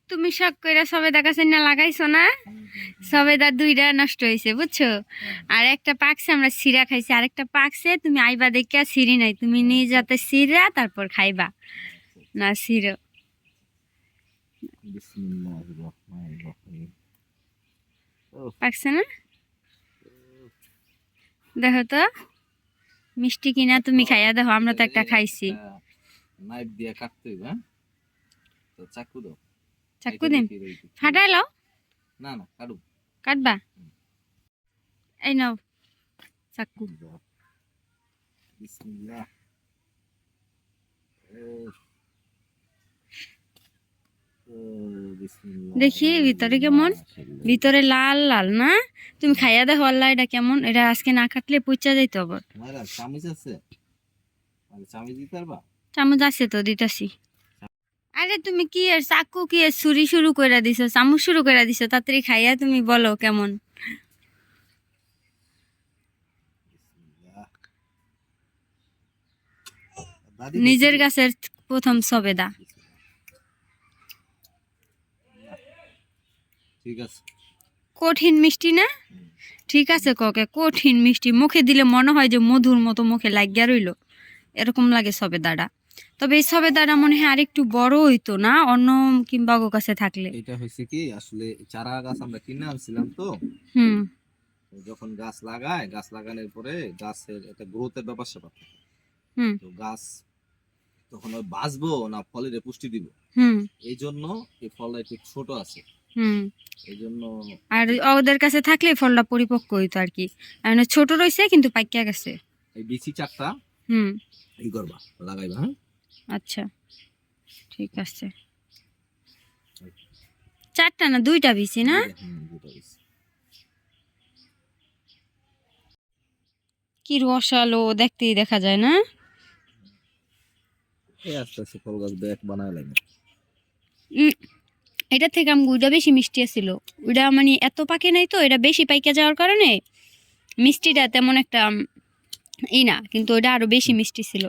তুমি শখ কইরা সবেদা গাছে না লাগাইছো না? সবেদা দুইটা নষ্ট হয়েছে বুঝছো, আর একটা পাকছে আমরা সিরা খাইছি, আরেকটা পাকছে তুমি আইবা দেখিয়া সিরি নাই, তুমি নিয়ে যাতে সিরা তারপর খাইবা না সিরো। বিসমিল্লাহির রহমানির রহিম। পাকছে না? দেখো তো মিষ্টি কিনা, তুমি খাইয়া দেখো, আমরা তো একটা খাইছি। নাইফ দিয়ে কাটতে হইবে, হ্যাঁ? তো চাকু দাও। চাকু দিন, ফাটাই লও। না না, কাটু। কাটবা? এই নাও চাকু। বিসমিল্লাহ। দেখি ভিতরে কেমন, ভিতরে লাল লাল না? তুমি খাইয়া দেখো আল্লাহ এটা কেমন। এটা আজকে না কাটলে পুচা যাইতো আবার। মায়েরা চামচ আছে? চামচ দিতে পারবা? চামচ আছে তো, দিতাছি। আরে তুমি কি আর চাকু কি আর ছুরি শুরু করে দিছো, চামচ শুরু করে দিছো, তাড়াতাড়ি খাইয়া তুমি বলো কেমন। নিজের গাছের প্রথম সবেদা। ঠিক আছে। কঠিন মিষ্টি না? ঠিক আছে ককে, কঠিন মিষ্টি, মুখে দিলে মনে হয় যে মধুর মতো মুখে লাগিয়া রইলো, এরকম লাগে সবেদাটা। তবে এই সবেদাটা মনে হয় আরেকটু বড় হইতো না অন্য কিংবা গো কাছে থাকলে। এটা হয়েছে কি, আসলে চারা গাছ আমরা কিনে আনছিলাম তো, হুম যখন গাছ লাগায়, গাছ লাগানোর পরে গাছের একটা গ্রোথের ব্যাপার স্যাপার থাকে। হুম তো গাছ তখন ওই বাঁচবো না ফলের পুষ্টি দিব, হুম এই জন্য এই ফলটা একটু ছোট আছে, হুম এই জন্য। আর ওদের কাছে থাকলে ফলটা পরিপক্ক হইতো আর কি, মানে ছোট রইছে কিন্তু পাইকা গেছে। এই বিচি চারটা হুম ই করবা, লাগাইবা, হ্যাঁ? আচ্ছা ঠিক আছে। চারটা না দুইটা বিচি না? দুটো বিচি। কি রসালো দেখতেই দেখা যায় না? এই আস্তে আস্তে ফল গাছ ব্যাগ বানায় লাগে। উম, এটা থেকে আম ওইটা বেশি মিষ্টি ছিল, ওইটা মানে এত পাকে নাই তো, এটা বেশি পাইকা যাওয়ার কারণে মিষ্টিটা তেমন একটা ই না, কিন্তু ওইটা আরো বেশি মিষ্টি ছিল।